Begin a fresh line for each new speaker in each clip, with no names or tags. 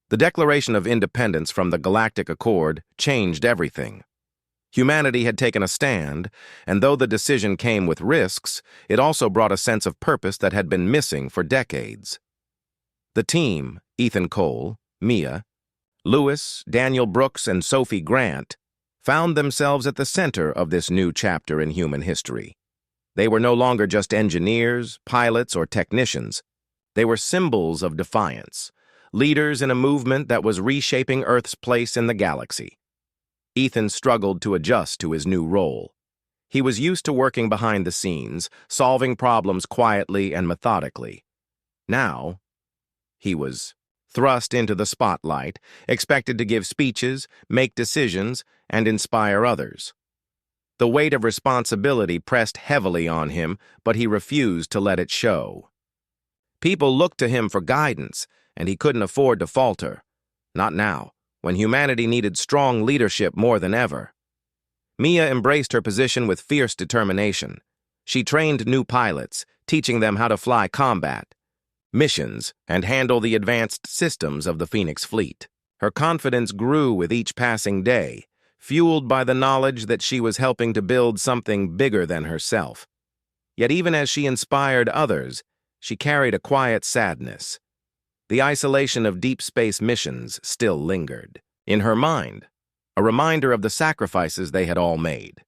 The Declaration of Independence from the Galactic Accord changed everything. Humanity had taken a stand, and though the decision came with risks, it also brought a sense of purpose that had been missing for decades. The team, Ethan Cole, Mia, Lewis, Daniel Brooks, and Sophie Grant, found themselves at the center of this new chapter in human history. They were no longer just engineers, pilots, or technicians. They were symbols of defiance, leaders in a movement that was reshaping Earth's place in the galaxy. Ethan struggled to adjust to his new role. He was used to working behind the scenes, solving problems quietly and methodically. Now, he was thrust into the spotlight, expected to give speeches, make decisions, and inspire others. The weight of responsibility pressed heavily on him, but he refused to let it show. People looked to him for guidance, and he couldn't afford to falter. Not now, when humanity needed strong leadership more than ever. Mia embraced her position with fierce determination. She trained new pilots, teaching them how to fly combat missions and handle the advanced systems of the Phoenix fleet. Her confidence grew with each passing day, fueled by the knowledge that she was helping to build something bigger than herself. Yet even as she inspired others, she carried a quiet sadness. The isolation of deep space missions still lingered. In her mind, a reminder of the sacrifices they had all made.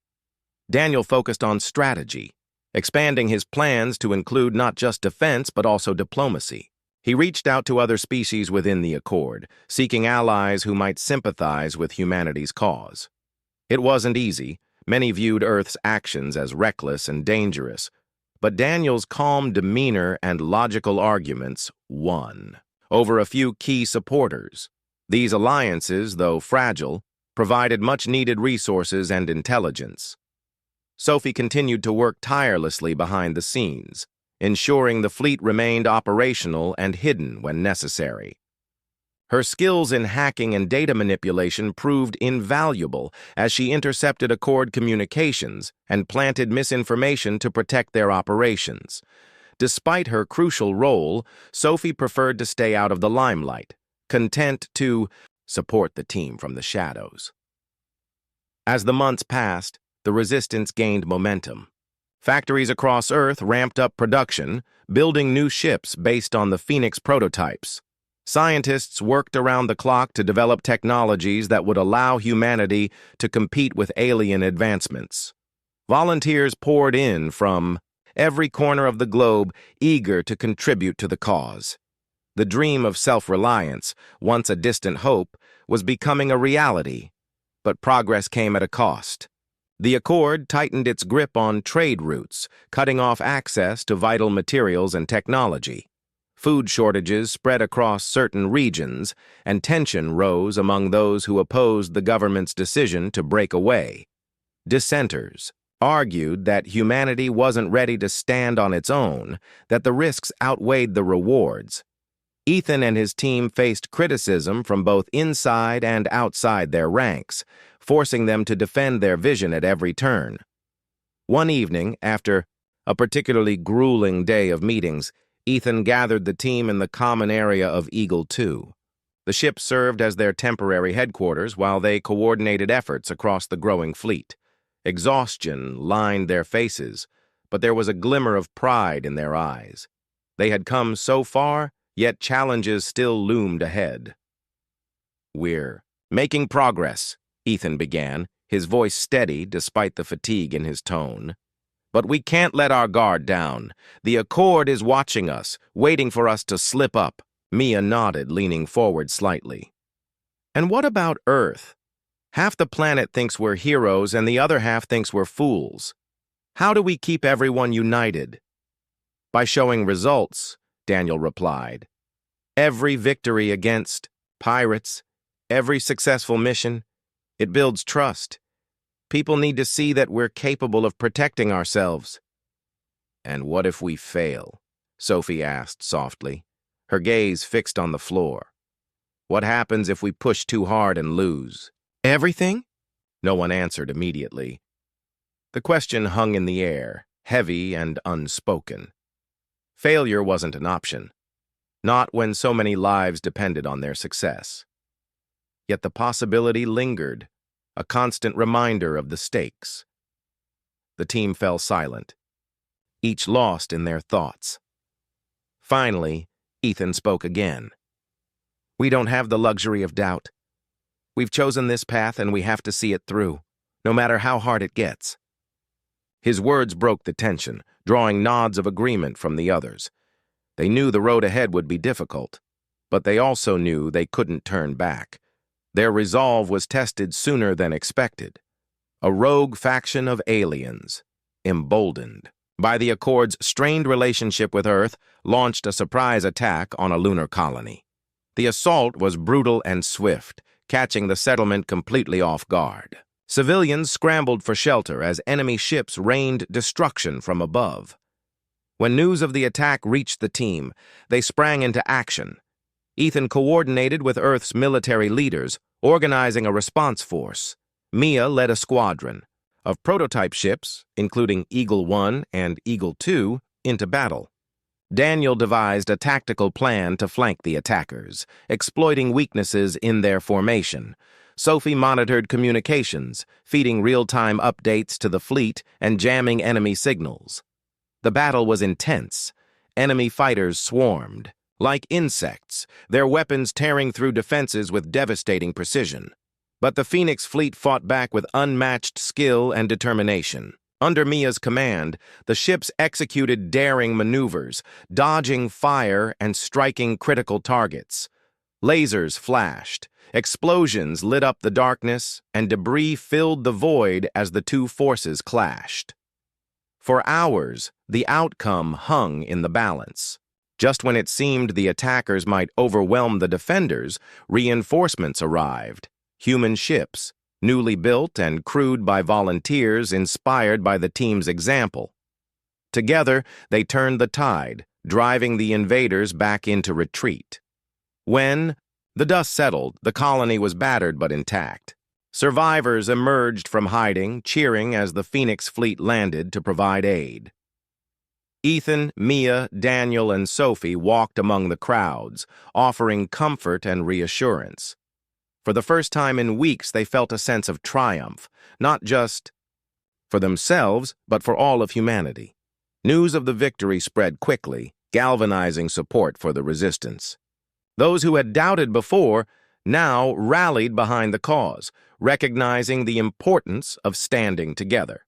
Daniel focused on strategy, expanding his plans to include not just defense but also diplomacy. He reached out to other species within the Accord, seeking allies who might sympathize with humanity's cause. It wasn't easy. Many viewed Earth's actions as reckless and dangerous, but Daniel's calm demeanor and logical arguments won over a few key supporters. These alliances, though fragile, provided much-needed resources and intelligence. Sophie continued to work tirelessly behind the scenes, ensuring the fleet remained operational and hidden when necessary. Her skills in hacking and data manipulation proved invaluable as she intercepted Accord communications and planted misinformation to protect their operations. Despite her crucial role, Sophie preferred to stay out of the limelight, content to support the team from the shadows. As the months passed, the resistance gained momentum. Factories across Earth ramped up production, building new ships based on the Phoenix prototypes. Scientists worked around the clock to develop technologies that would allow humanity to compete with alien advancements. Volunteers poured in from every corner of the globe, eager to contribute to the cause. The dream of self-reliance, once a distant hope, was becoming a reality, but progress came at a cost. The Accord tightened its grip on trade routes, cutting off access to vital materials and technology. Food shortages spread across certain regions, and tension rose among those who opposed the government's decision to break away. Dissenters argued that humanity wasn't ready to stand on its own, that the risks outweighed the rewards. Ethan and his team faced criticism from both inside and outside their ranks, forcing them to defend their vision at every turn. One evening, after a particularly grueling day of meetings, Ethan gathered the team in the common area of Eagle 2. The ship served as their temporary headquarters while they coordinated efforts across the growing fleet. Exhaustion lined their faces, but there was a glimmer of pride in their eyes. They had come so far, yet challenges still loomed ahead. "We're making progress," Ethan began, his voice steady despite the fatigue in his tone. "But we can't let our guard down. The Accord is watching us, waiting for us to slip up." Mia nodded, leaning forward slightly. "And what about Earth? Half the planet thinks we're heroes and the other half thinks we're fools. How do we keep everyone united?" "By showing results," Daniel replied. "Every victory against pirates, every successful mission, it builds trust. People need to see that we're capable of protecting ourselves." "And what if we fail?" Sophie asked softly, her gaze fixed on the floor. "What happens if we push too hard and lose?" "Everything?" No one answered immediately. The question hung in the air, heavy and unspoken. Failure wasn't an option. not when so many lives depended on their success. Yet the possibility lingered, a constant reminder of the stakes. The team fell silent, each lost in their thoughts. Finally, Ethan spoke again. "We don't have the luxury of doubt. We've chosen this path and we have to see it through, no matter how hard it gets." His words broke the tension, drawing nods of agreement from the others. They knew the road ahead would be difficult, but they also knew they couldn't turn back. Their resolve was tested sooner than expected. A rogue faction of aliens, emboldened by the Accord's strained relationship with Earth, launched a surprise attack on a lunar colony. The assault was brutal and swift, catching the settlement completely off guard. Civilians scrambled for shelter as enemy ships rained destruction from above. When news of the attack reached the team, they sprang into action. Ethan coordinated with Earth's military leaders, organizing a response force. Mia led a squadron of prototype ships, including Eagle 1 and Eagle 2, into battle. Daniel devised a tactical plan to flank the attackers, exploiting weaknesses in their formation. Sophie monitored communications, feeding real-time updates to the fleet and jamming enemy signals. The battle was intense. Enemy fighters swarmed. Like insects, their weapons tearing through defenses with devastating precision. But the Phoenix fleet fought back with unmatched skill and determination. Under Mia's command, the ships executed daring maneuvers, dodging fire and striking critical targets. Lasers flashed, explosions lit up the darkness, and debris filled the void as the two forces clashed. For hours, the outcome hung in the balance. Just when it seemed the attackers might overwhelm the defenders, reinforcements arrived. Human ships, newly built and crewed by volunteers inspired by the team's example. Together, they turned the tide, driving the invaders back into retreat. When the dust settled, the colony was battered but intact. Survivors emerged from hiding, cheering as the Phoenix fleet landed to provide aid. Ethan, Mia, Daniel, and Sophie walked among the crowds, offering comfort and reassurance. For the first time in weeks, they felt a sense of triumph, not just for themselves, but for all of humanity. News of the victory spread quickly, galvanizing support for the resistance. Those who had doubted before now rallied behind the cause, recognizing the importance of standing together.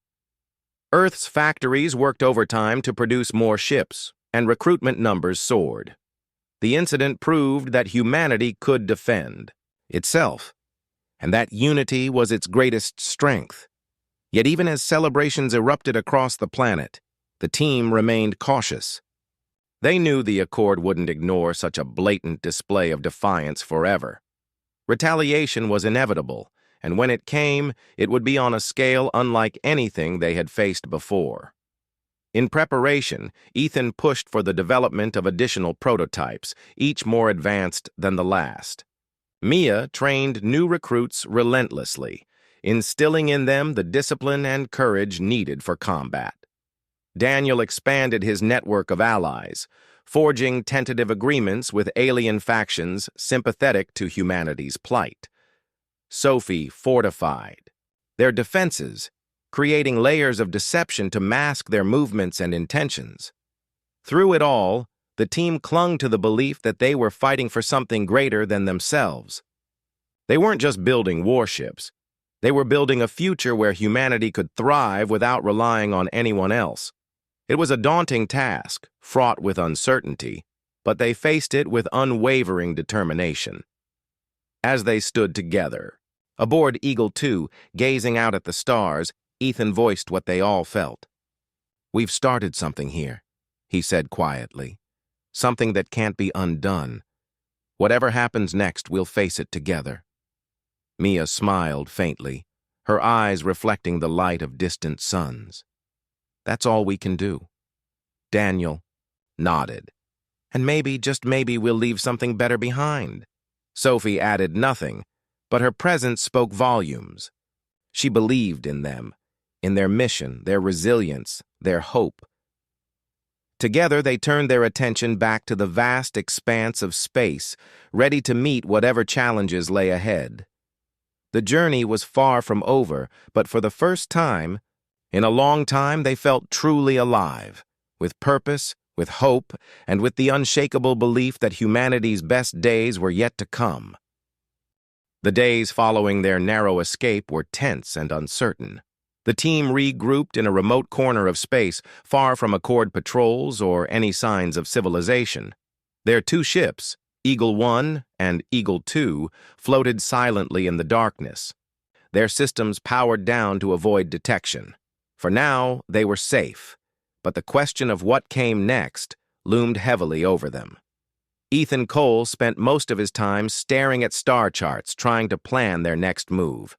Earth's factories worked overtime to produce more ships, and recruitment numbers soared. The incident proved that humanity could defend itself, and that unity was its greatest strength. Yet even as celebrations erupted across the planet, the team remained cautious. They knew the Accord wouldn't ignore such a blatant display of defiance forever. Retaliation was inevitable, and when it came, it would be on a scale unlike anything they had faced before. In preparation, Ethan pushed for the development of additional prototypes, each more advanced than the last. Mia trained new recruits relentlessly, instilling in them the discipline and courage needed for combat. Daniel expanded his network of allies, forging tentative agreements with alien factions sympathetic to humanity's plight. Sophie fortified their defenses, creating layers of deception to mask their movements and intentions. Through it all, the team clung to the belief that they were fighting for something greater than themselves. They weren't just building warships. They were building a future where humanity could thrive without relying on anyone else. It was a daunting task, fraught with uncertainty, but they faced it with unwavering determination. As they stood together, aboard Eagle 2, gazing out at the stars, Ethan voiced what they all felt. "We've started something here," he said quietly. "Something that can't be undone. Whatever happens next, we'll face it together." Mia smiled faintly, her eyes reflecting the light of distant suns. "That's all we can do." Daniel nodded. "And maybe, just maybe, we'll leave something better behind." Sophie added nothing, but her presence spoke volumes. She believed in them, in their mission, their resilience, their hope. Together, they turned their attention back to the vast expanse of space, ready to meet whatever challenges lay ahead. The journey was far from over, but for the first time, in a long time, they felt truly alive, with purpose, with hope, and with the unshakable belief that humanity's best days were yet to come. The days following their narrow escape were tense and uncertain. The team regrouped in a remote corner of space, far from Accord patrols or any signs of civilization. Their two ships, Eagle 1 and Eagle 2, floated silently in the darkness, their systems powered down to avoid detection. For now, they were safe, but the question of what came next loomed heavily over them. Ethan Cole spent most of his time staring at star charts, trying to plan their next move.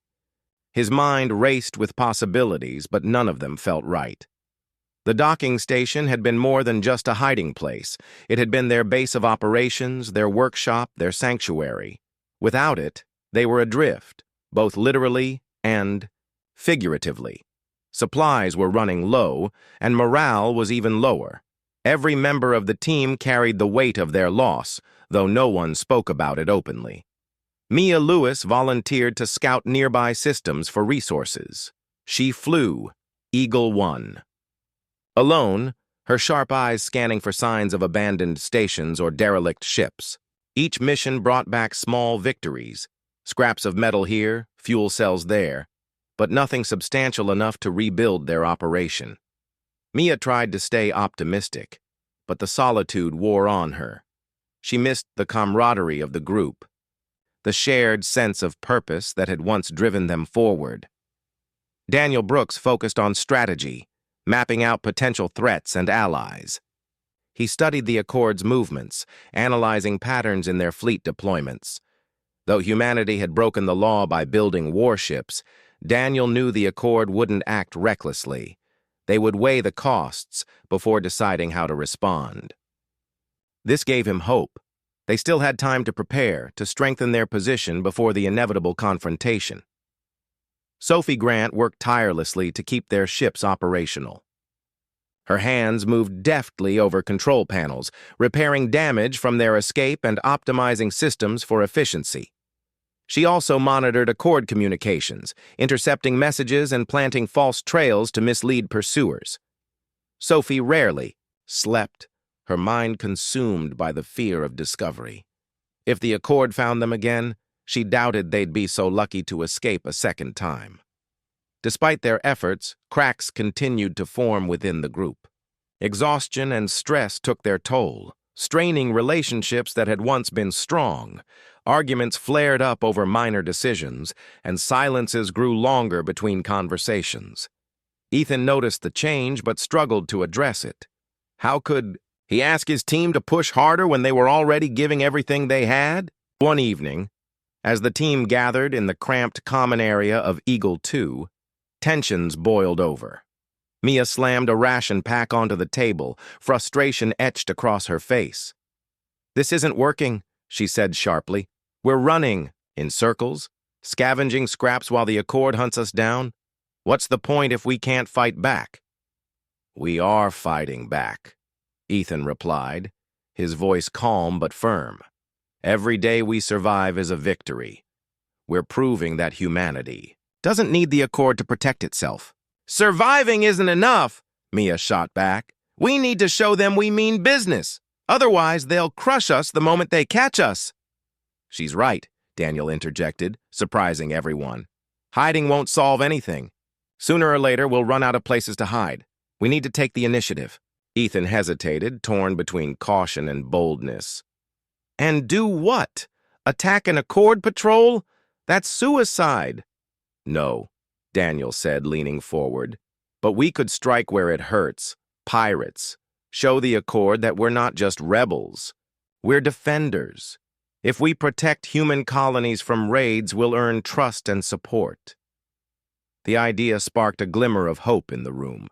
His mind raced with possibilities, but none of them felt right. The docking station had been more than just a hiding place. It had been their base of operations, their workshop, their sanctuary. Without it, they were adrift, both literally and figuratively. Supplies were running low, and morale was even lower. Every member of the team carried the weight of their loss, though no one spoke about it openly. Mia Lewis volunteered to scout nearby systems for resources. She flew Eagle 1. Alone, her sharp eyes scanning for signs of abandoned stations or derelict ships. Each mission brought back small victories, scraps of metal here, fuel cells there, but nothing substantial enough to rebuild their operation. Mia tried to stay optimistic, but the solitude wore on her. She missed the camaraderie of the group, the shared sense of purpose that had once driven them forward. Daniel Brooks focused on strategy, mapping out potential threats and allies. He studied the Accord's movements, analyzing patterns in their fleet deployments. Though humanity had broken the law by building warships, Daniel knew the Accord wouldn't act recklessly. They would weigh the costs before deciding how to respond. This gave him hope. They still had time to prepare, to strengthen their position before the inevitable confrontation. Sophie Grant worked tirelessly to keep their ships operational. Her hands moved deftly over control panels, repairing damage from their escape and optimizing systems for efficiency. She also monitored Accord communications, intercepting messages and planting false trails to mislead pursuers. Sophie rarely slept, her mind consumed by the fear of discovery. If the Accord found them again, she doubted they'd be so lucky to escape a second time. Despite their efforts, cracks continued to form within the group. Exhaustion and stress took their toll, straining relationships that had once been strong. Arguments flared up over minor decisions, and silences grew longer between conversations. Ethan noticed the change but struggled to address it. How could he ask his team to push harder when they were already giving everything they had? One evening, as the team gathered in the cramped common area of Eagle 2, tensions boiled over. Mia slammed a ration pack onto the table, frustration etched across her face. "This isn't working," she said sharply. "We're running in circles, scavenging scraps while the Accord hunts us down. What's the point if we can't fight back?" "We are fighting back," Ethan replied, his voice calm but firm. "Every day we survive is a victory. We're proving that humanity doesn't need the Accord to protect itself." "Surviving isn't enough," Mia shot back. "We need to show them we mean business. Otherwise, they'll crush us the moment they catch us." "She's right," Daniel interjected, surprising everyone. "Hiding won't solve anything. Sooner or later, we'll run out of places to hide. We need to take the initiative." Ethan hesitated, torn between caution and boldness. "And do what? Attack an Accord patrol? That's suicide." "No," Daniel said, leaning forward. "But we could strike where it hurts. Pirates. Show the Accord that we're not just rebels. We're defenders. If we protect human colonies from raids, we'll earn trust and support." The idea sparked a glimmer of hope in the room.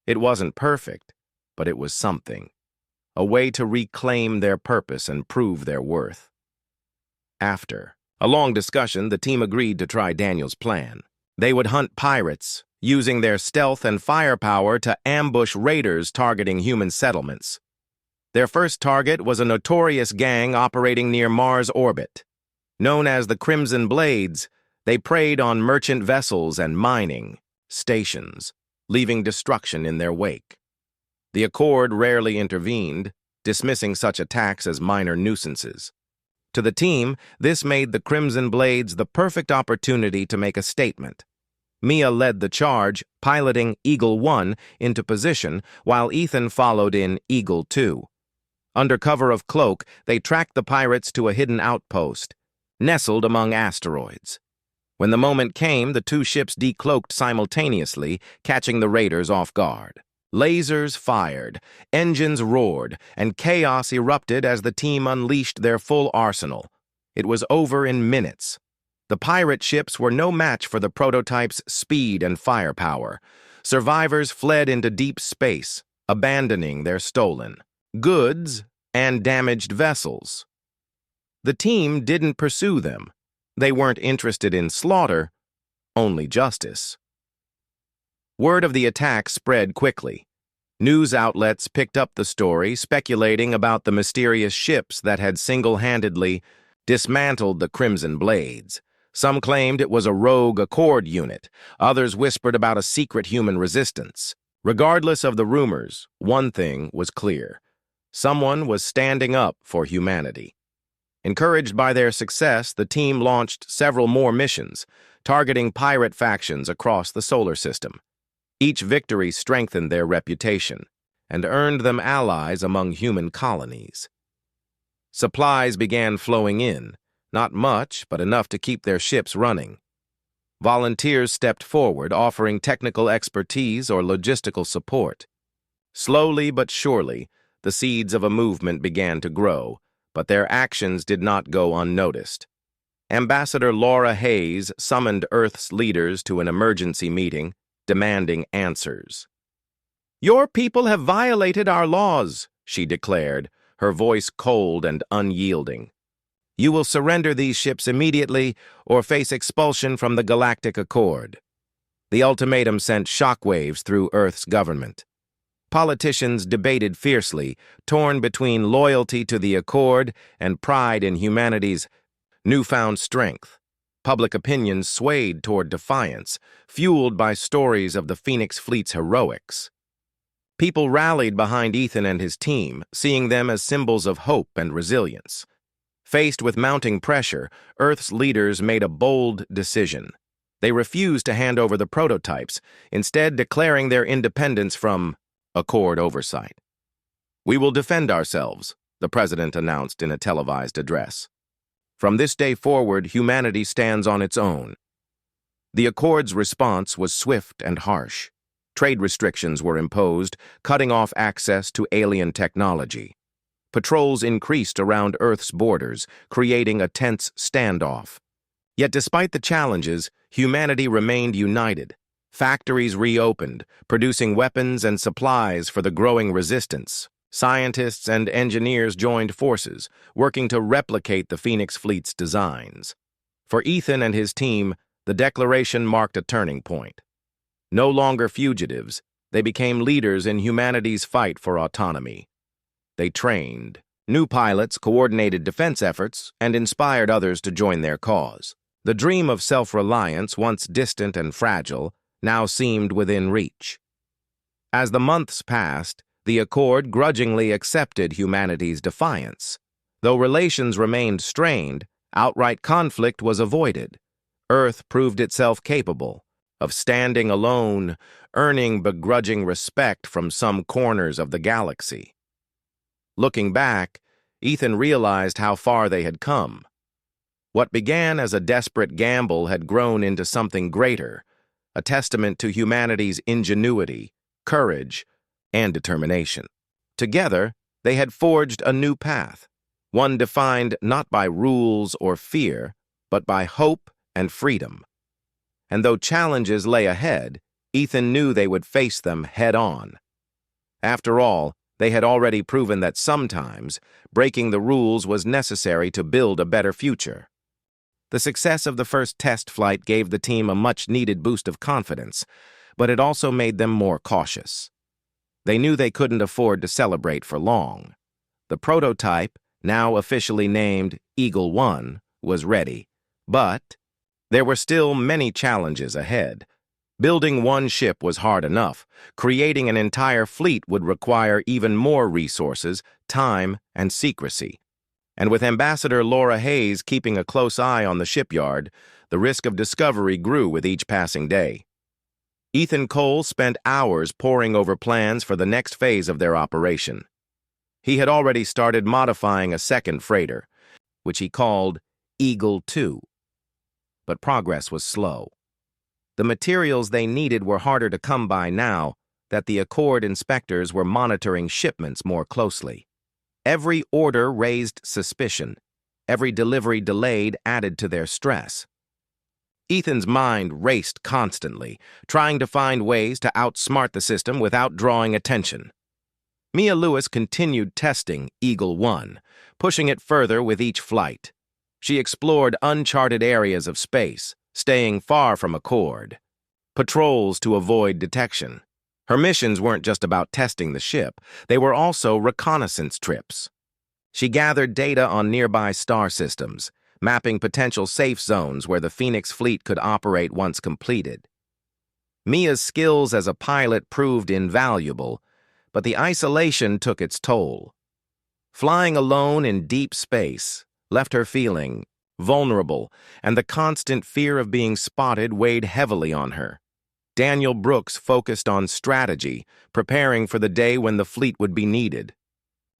It wasn't perfect, but it was something. A way to reclaim their purpose and prove their worth. After a long discussion, the team agreed to try Daniel's plan. They would hunt pirates, using their stealth and firepower to ambush raiders targeting human settlements. Their first target was a notorious gang operating near Mars orbit. Known as the Crimson Blades, they preyed on merchant vessels and mining stations, leaving destruction in their wake. The Accord rarely intervened, dismissing such attacks as minor nuisances. To the team, this made the Crimson Blades the perfect opportunity to make a statement. Mia led the charge, piloting Eagle 1 into position, while Ethan followed in Eagle 2. Under cover of cloak, they tracked the pirates to a hidden outpost, nestled among asteroids. When the moment came, the two ships decloaked simultaneously, catching the raiders off guard. Lasers fired, engines roared, and chaos erupted as the team unleashed their full arsenal. It was over in minutes. The pirate ships were no match for the prototype's speed and firepower. Survivors fled into deep space, abandoning their stolen goods and damaged vessels. The team didn't pursue them. They weren't interested in slaughter, only justice. Word of the attack spread quickly. News outlets picked up the story, speculating about the mysterious ships that had single-handedly dismantled the Crimson Blades. Some claimed it was a rogue Accord unit. Others whispered about a secret human resistance. Regardless of the rumors, one thing was clear. Someone was standing up for humanity. Encouraged by their success, the team launched several more missions, targeting pirate factions across the solar system. Each victory strengthened their reputation and earned them allies among human colonies. Supplies began flowing in, not much, but enough to keep their ships running. Volunteers stepped forward, offering technical expertise or logistical support. Slowly but surely, the seeds of a movement began to grow, but their actions did not go unnoticed. Ambassador Laura Hayes summoned Earth's leaders to an emergency meeting, demanding answers. "Your people have violated our laws," she declared, her voice cold and unyielding. "You will surrender these ships immediately or face expulsion from the Galactic Accord." The ultimatum sent shockwaves through Earth's government. Politicians debated fiercely, torn between loyalty to the Accord and pride in humanity's newfound strength. Public opinion swayed toward defiance, fueled by stories of the Phoenix Fleet's heroics. People rallied behind Ethan and his team, seeing them as symbols of hope and resilience. Faced with mounting pressure, Earth's leaders made a bold decision. They refused to hand over the prototypes, instead declaring their independence from Accord oversight. "We will defend ourselves," the president announced in a televised address. "From this day forward, humanity stands on its own." The Accord's response was swift and harsh. Trade restrictions were imposed, cutting off access to alien technology. Patrols increased around Earth's borders, creating a tense standoff. Yet despite the challenges, humanity remained united. Factories reopened, producing weapons and supplies for the growing resistance. Scientists and engineers joined forces, working to replicate the Phoenix Fleet's designs. For Ethan and his team, the declaration marked a turning point. No longer fugitives, they became leaders in humanity's fight for autonomy. They trained. New pilots coordinated defense efforts and inspired others to join their cause. The dream of self-reliance, once distant and fragile, now seemed within reach. As the months passed, the Accord grudgingly accepted humanity's defiance. Though relations remained strained, outright conflict was avoided. Earth proved itself capable of standing alone, earning begrudging respect from some corners of the galaxy. Looking back, Ethan realized how far they had come. What began as a desperate gamble had grown into something greater, a testament to humanity's ingenuity, courage, and determination. Together, they had forged a new path, one defined not by rules or fear, but by hope and freedom. And though challenges lay ahead, Ethan knew they would face them head-on. After all, they had already proven that sometimes breaking the rules was necessary to build a better future. The success of the first test flight gave the team a much-needed boost of confidence. but it also made them more cautious. They knew they couldn't afford to celebrate for long. The prototype, now officially named Eagle 1, was ready, but there were still many challenges ahead. Building one ship was hard enough. Creating an entire fleet would require even more resources, time, and secrecy. And with Ambassador Laura Hayes keeping a close eye on the shipyard, the risk of discovery grew with each passing day. Ethan Cole spent hours poring over plans for the next phase of their operation. He had already started modifying a second freighter, which he called Eagle 2. But progress was slow. The materials they needed were harder to come by now that the Accord inspectors were monitoring shipments more closely. Every order raised suspicion. Every delivery delayed added to their stress. Ethan's mind raced constantly, trying to find ways to outsmart the system without drawing attention. Mia Lewis continued testing Eagle 1, pushing it further with each flight. She explored uncharted areas of space, staying far from Accord. Patrols to avoid detection. Her missions weren't just about testing the ship, they were also reconnaissance trips. She gathered data on nearby star systems, mapping potential safe zones where the Phoenix fleet could operate once completed. Mia's skills as a pilot proved invaluable, but the isolation took its toll. Flying alone in deep space left her feeling vulnerable, and the constant fear of being spotted weighed heavily on her. Daniel Brooks focused on strategy, preparing for the day when the fleet would be needed.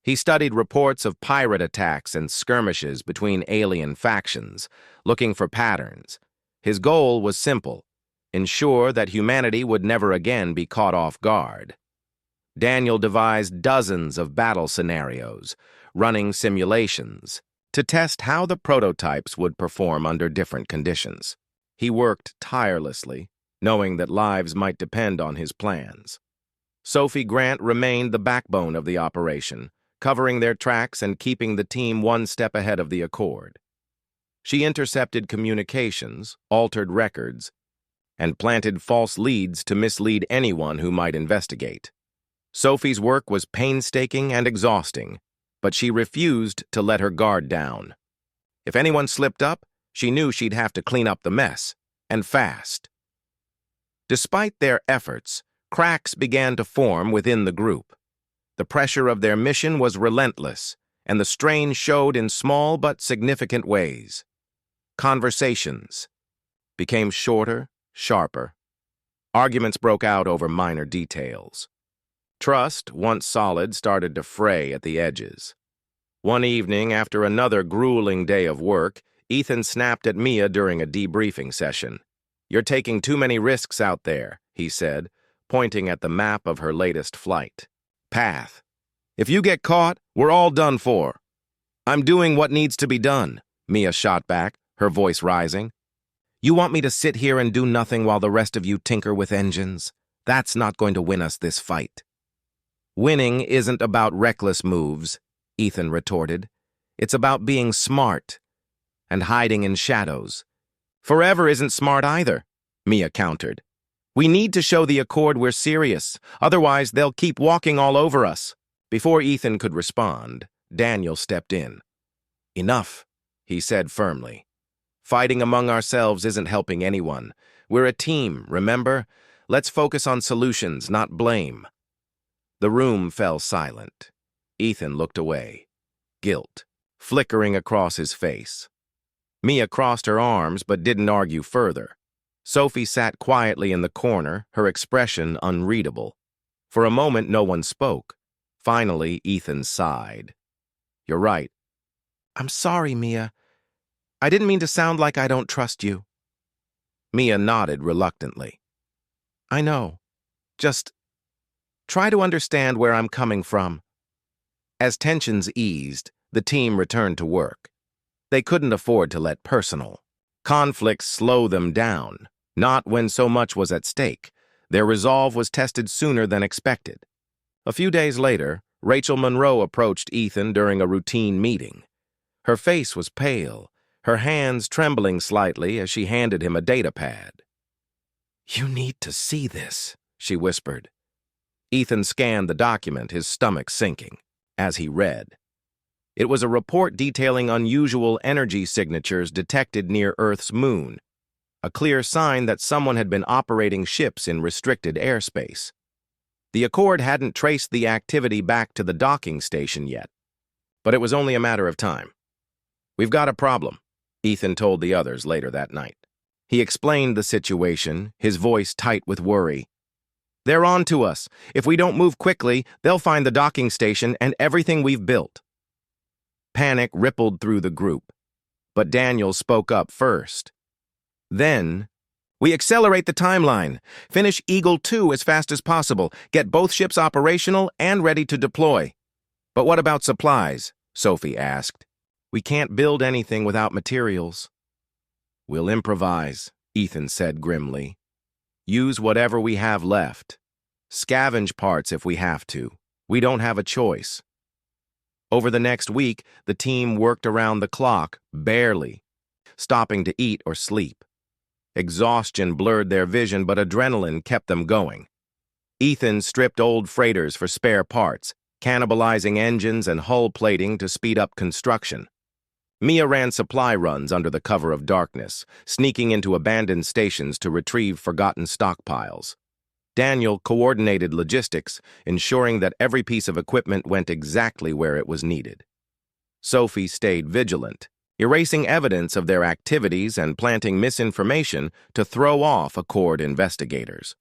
He studied reports of pirate attacks and skirmishes between alien factions, looking for patterns. His goal was simple: ensure that humanity would never again be caught off guard. Daniel devised dozens of battle scenarios, running simulations, to test how the prototypes would perform under different conditions. He worked tirelessly, knowing that lives might depend on his plans. Sophie Grant remained the backbone of the operation, covering their tracks and keeping the team one step ahead of the Accord. She intercepted communications, altered records, and planted false leads to mislead anyone who might investigate. Sophie's work was painstaking and exhausting, but she refused to let her guard down. If anyone slipped up, she knew she'd have to clean up the mess, and fast. Despite their efforts, cracks began to form within the group. The pressure of their mission was relentless, and the strain showed in small but significant ways. Conversations became shorter, sharper. Arguments broke out over minor details. Trust, once solid, started to fray at the edges. One evening, after another grueling day of work, Ethan snapped at Mia during a debriefing session. "You're taking too many risks out there," he said, pointing at the map of her latest flight. "Path. If you get caught, we're all done for." "I'm doing what needs to be done," Mia shot back, her voice rising. "You want me to sit here and do nothing while the rest of you tinker with engines? That's not going to win us this fight." "Winning isn't about reckless moves," Ethan retorted. "It's about being smart and hiding in shadows." "Forever isn't smart either," Mia countered. "We need to show the Accord we're serious, otherwise they'll keep walking all over us." Before Ethan could respond, Daniel stepped in. "Enough," he said firmly. "Fighting among ourselves isn't helping anyone. We're a team, remember? Let's focus on solutions, not blame." The room fell silent. Ethan looked away, guilt flickering across his face. Mia crossed her arms but didn't argue further. Sophie sat quietly in the corner, her expression unreadable. For a moment, no one spoke. Finally, Ethan sighed. "You're right." "I'm sorry, Mia. I didn't mean to sound like I don't trust you." Mia nodded reluctantly. "I know. Just try to understand where I'm coming from." As tensions eased, the team returned to work. They couldn't afford to let personal conflicts slow them down, not when so much was at stake. Their resolve was tested sooner than expected. A few days later, Rachel Monroe approached Ethan during a routine meeting. Her face was pale, her hands trembling slightly as she handed him a data pad. "You need to see this," she whispered. Ethan scanned the document, his stomach sinking, as he read. It was a report detailing unusual energy signatures detected near Earth's moon, a clear sign that someone had been operating ships in restricted airspace. The Accord hadn't traced the activity back to the docking station yet, but it was only a matter of time. "We've got a problem," Ethan told the others later that night. He explained the situation, his voice tight with worry. "They're on to us. If we don't move quickly, they'll find the docking station and everything we've built." Panic rippled through the group, but Daniel spoke up first. "Then, we accelerate the timeline. Finish Eagle 2 as fast as possible. Get both ships operational and ready to deploy." "But what about supplies?" Sophie asked. "We can't build anything without materials." "We'll improvise," Ethan said grimly. "Use whatever we have left. Scavenge parts if we have to. We don't have a choice." Over the next week, the team worked around the clock, barely, stopping to eat or sleep. Exhaustion blurred their vision, but adrenaline kept them going. Ethan stripped old freighters for spare parts, cannibalizing engines and hull plating to speed up construction. Mia ran supply runs under the cover of darkness, sneaking into abandoned stations to retrieve forgotten stockpiles. Daniel coordinated logistics, ensuring that every piece of equipment went exactly where it was needed. Sophie stayed vigilant, erasing evidence of their activities and planting misinformation to throw off Accord investigators.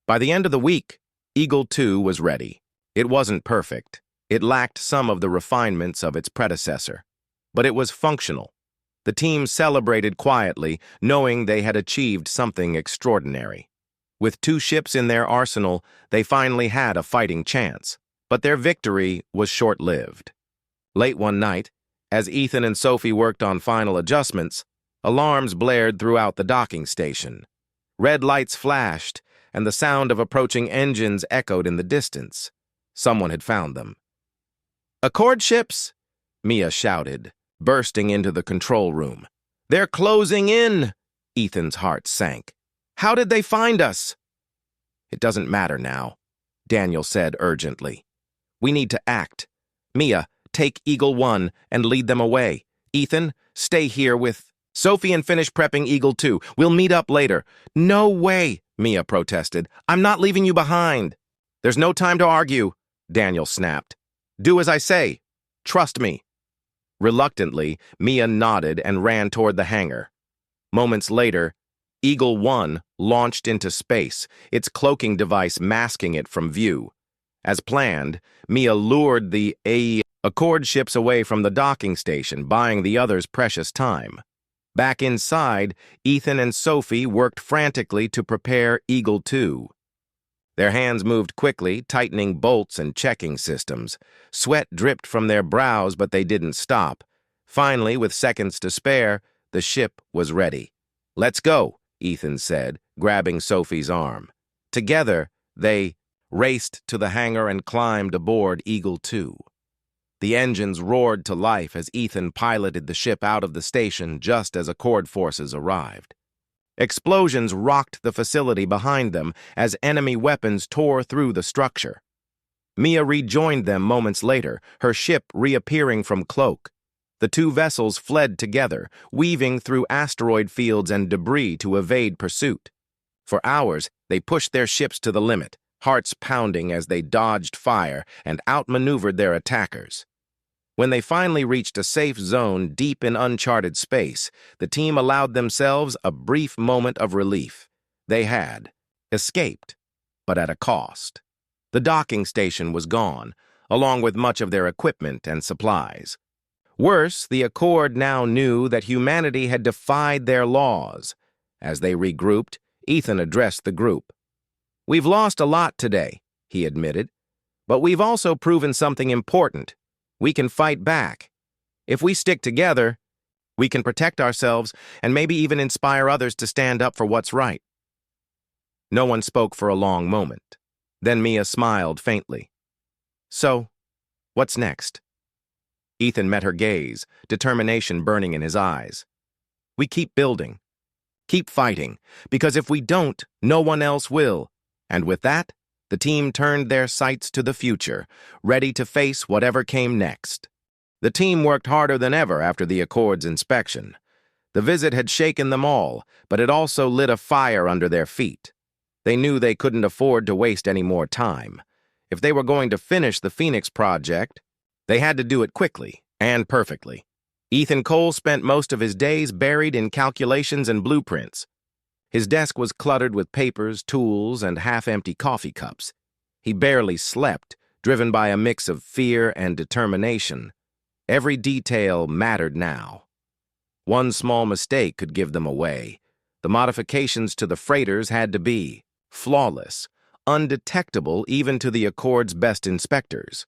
By the end of the week, Eagle 2 was ready. It wasn't perfect. It lacked some of the refinements of its predecessor, but it was functional. The team celebrated quietly, knowing they had achieved something extraordinary. With 2 ships in their arsenal, they finally had a fighting chance, but their victory was short-lived. Late one night, as Ethan and Sophie worked on final adjustments, alarms blared throughout the docking station. Red lights flashed, and the sound of approaching engines echoed in the distance. Someone had found them. "Accord ships!" Mia shouted, bursting into the control room. "They're closing in!" Ethan's heart sank. "How did they find us?" "It doesn't matter now," Daniel said urgently. "We need to act. Mia, take Eagle 1 and lead them away. Ethan, stay here with Sophie and finish prepping Eagle 2. We'll meet up later." "No way," Mia protested. "I'm not leaving you behind." "There's no time to argue," Daniel snapped. "Do as I say. Trust me." Reluctantly, Mia nodded and ran toward the hangar. Moments later, Eagle 1 launched into space, its cloaking device masking it from view. As planned, Mia lured the Accord ships away from the docking station, buying the others precious time. Back inside, Ethan and Sophie worked frantically to prepare Eagle 2. Their hands moved quickly, tightening bolts and checking systems. Sweat dripped from their brows, but they didn't stop. Finally, with seconds to spare, the ship was ready. "Let's go," Ethan said, grabbing Sophie's arm. Together, they raced to the hangar and climbed aboard Eagle 2. The engines roared to life as Ethan piloted the ship out of the station just as Accord forces arrived. Explosions rocked the facility behind them as enemy weapons tore through the structure. Mia rejoined them moments later, her ship reappearing from cloak. The 2 vessels fled together, weaving through asteroid fields and debris to evade pursuit. For hours, they pushed their ships to the limit, hearts pounding as they dodged fire and outmaneuvered their attackers. When they finally reached a safe zone deep in uncharted space, the team allowed themselves a brief moment of relief. They had escaped, but at a cost. The docking station was gone, along with much of their equipment and supplies. Worse, the Accord now knew that humanity had defied their laws. As they regrouped, Ethan addressed the group. "We've lost a lot today," he admitted, "but we've also proven something important. We can fight back. If we stick together, we can protect ourselves and maybe even inspire others to stand up for what's right." No one spoke for a long moment. Then Mia smiled faintly. "So, what's next?" Ethan met her gaze, determination burning in his eyes. "We keep building. Keep fighting, because if we don't, no one else will. And with that, the team turned their sights to the future, ready to face whatever came next. The team worked harder than ever after the Accord's inspection. The visit had shaken them all, but it also lit a fire under their feet. They knew they couldn't afford to waste any more time. If they were going to finish the Phoenix project, they had to do it quickly and perfectly. Ethan Cole spent most of his days buried in calculations and blueprints. His desk was cluttered with papers, tools, and half-empty coffee cups. He barely slept, driven by a mix of fear and determination. Every detail mattered now. One small mistake could give them away. The modifications to the freighters had to be flawless, undetectable even to the Accord's best inspectors.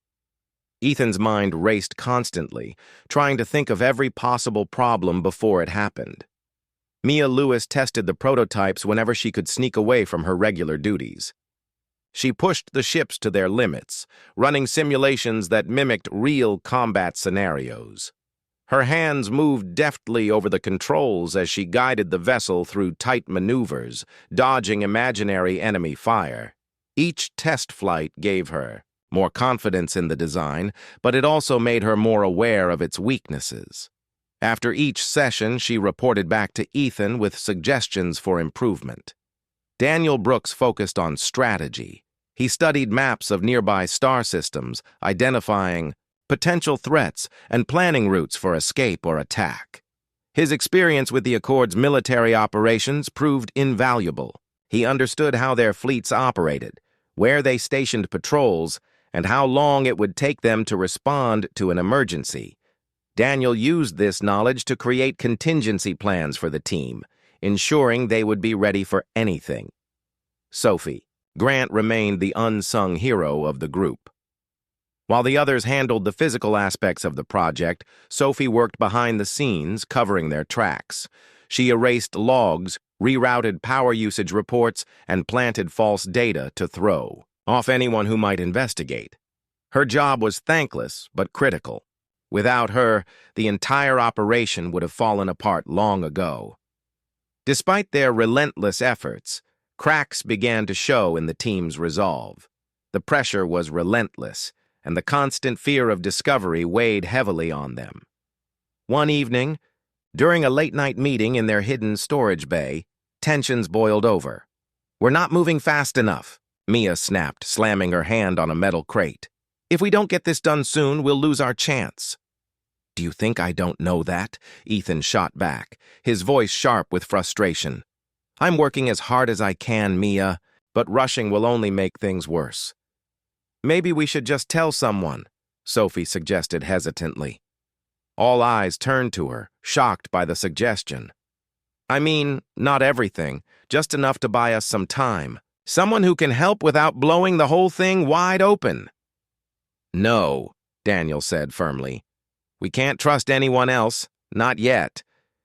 Ethan's mind raced constantly, trying to think of every possible problem before it happened. Mia Lewis tested the prototypes whenever she could sneak away from her regular duties. She pushed the ships to their limits, running simulations that mimicked real combat scenarios. Her hands moved deftly over the controls as she guided the vessel through tight maneuvers, dodging imaginary enemy fire. Each test flight gave her more confidence in the design, but it also made her more aware of its weaknesses. After each session, she reported back to Ethan with suggestions for improvement. Daniel Brooks focused on strategy. He studied maps of nearby star systems, identifying potential threats and planning routes for escape or attack. His experience with the Accord's military operations proved invaluable. He understood how their fleets operated, where they stationed patrols, and how long it would take them to respond to an emergency. Daniel used this knowledge to create contingency plans for the team, ensuring they would be ready for anything. Sophie, Grant remained the unsung hero of the group. While the others handled the physical aspects of the project, Sophie worked behind the scenes, covering their tracks. She erased logs, rerouted power usage reports, and planted false data to throw off anyone who might investigate. Her job was thankless but critical. Without her, the entire operation would have fallen apart long ago. Despite their relentless efforts, cracks began to show in the team's resolve. The pressure was relentless, and the constant fear of discovery weighed heavily on them. One evening, during a late-night meeting in their hidden storage bay, tensions boiled over. "We're not moving fast enough," Mia snapped, slamming her hand on a metal crate. "If we don't get this done soon, we'll lose our chance." "Do you think I don't know that?" Ethan shot back, his voice sharp with frustration. "I'm working as hard as I can, Mia, but rushing will only make things worse." "Maybe we should just tell someone," Sophie suggested hesitantly. All eyes turned to her, shocked by the suggestion. "I mean, not everything, just enough to buy us some time. Someone who can help without blowing the whole thing wide open." "No," Daniel said firmly. "We can't trust anyone else, not yet.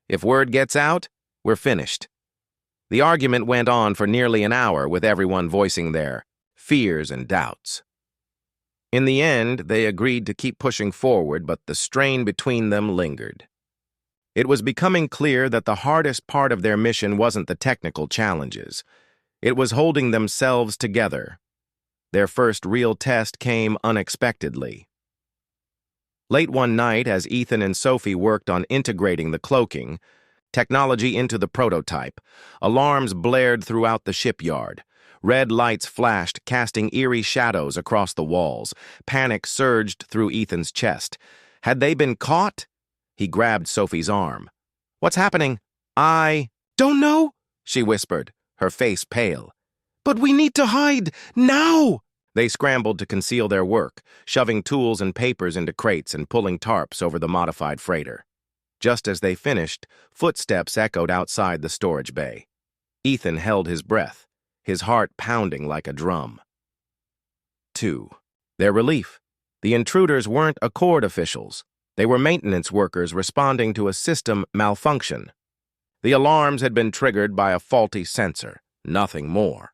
If word gets out, we're finished." The argument went on for nearly an hour, with everyone voicing their fears and doubts. In the end, they agreed to keep pushing forward, but the strain between them lingered. It was becoming clear that the hardest part of their mission wasn't the technical challenges. It was holding themselves together. Their first real test came unexpectedly. Late one night, as Ethan and Sophie worked on integrating the cloaking technology into the prototype, alarms blared throughout the shipyard. Red lights flashed, casting eerie shadows across the walls. Panic surged through Ethan's chest. Had they been caught? He grabbed Sophie's arm. "What's happening?" "I don't know," she whispered, her face pale. "But we need to hide, now!" They scrambled to conceal their work, shoving tools and papers into crates and pulling tarps over the modified freighter. Just as they finished, footsteps echoed outside the storage bay. Ethan held his breath, his heart pounding like a drum. 2. Their relief. The intruders weren't Accord officials. They were maintenance workers responding to a system malfunction. The alarms had been triggered by a faulty sensor, nothing more.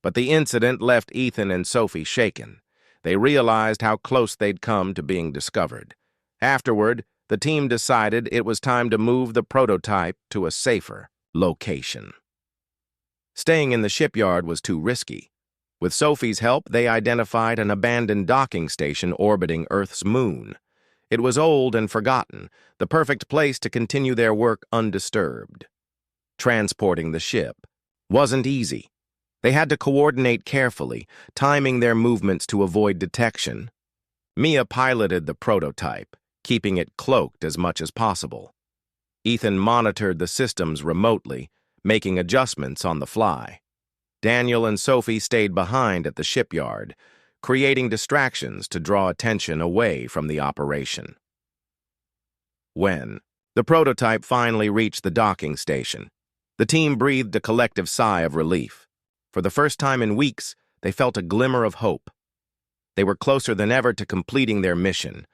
But the incident left Ethan and Sophie shaken. They realized how close they'd come to being discovered. Afterward, the team decided it was time to move the prototype to a safer location. Staying in the shipyard was too risky. With Sophie's help, they identified an abandoned docking station orbiting Earth's moon. It was old and forgotten, the perfect place to continue their work undisturbed. Transporting the ship wasn't easy. They had to coordinate carefully, timing their movements to avoid detection. Mia piloted the prototype, keeping it cloaked as much as possible. Ethan monitored the systems remotely, making adjustments on the fly. Daniel and Sophie stayed behind at the shipyard, creating distractions to draw attention away from the operation. When the prototype finally reached the docking station, the team breathed a collective sigh of relief. For the first time in weeks, they felt a glimmer of hope. They were closer than ever to completing their mission,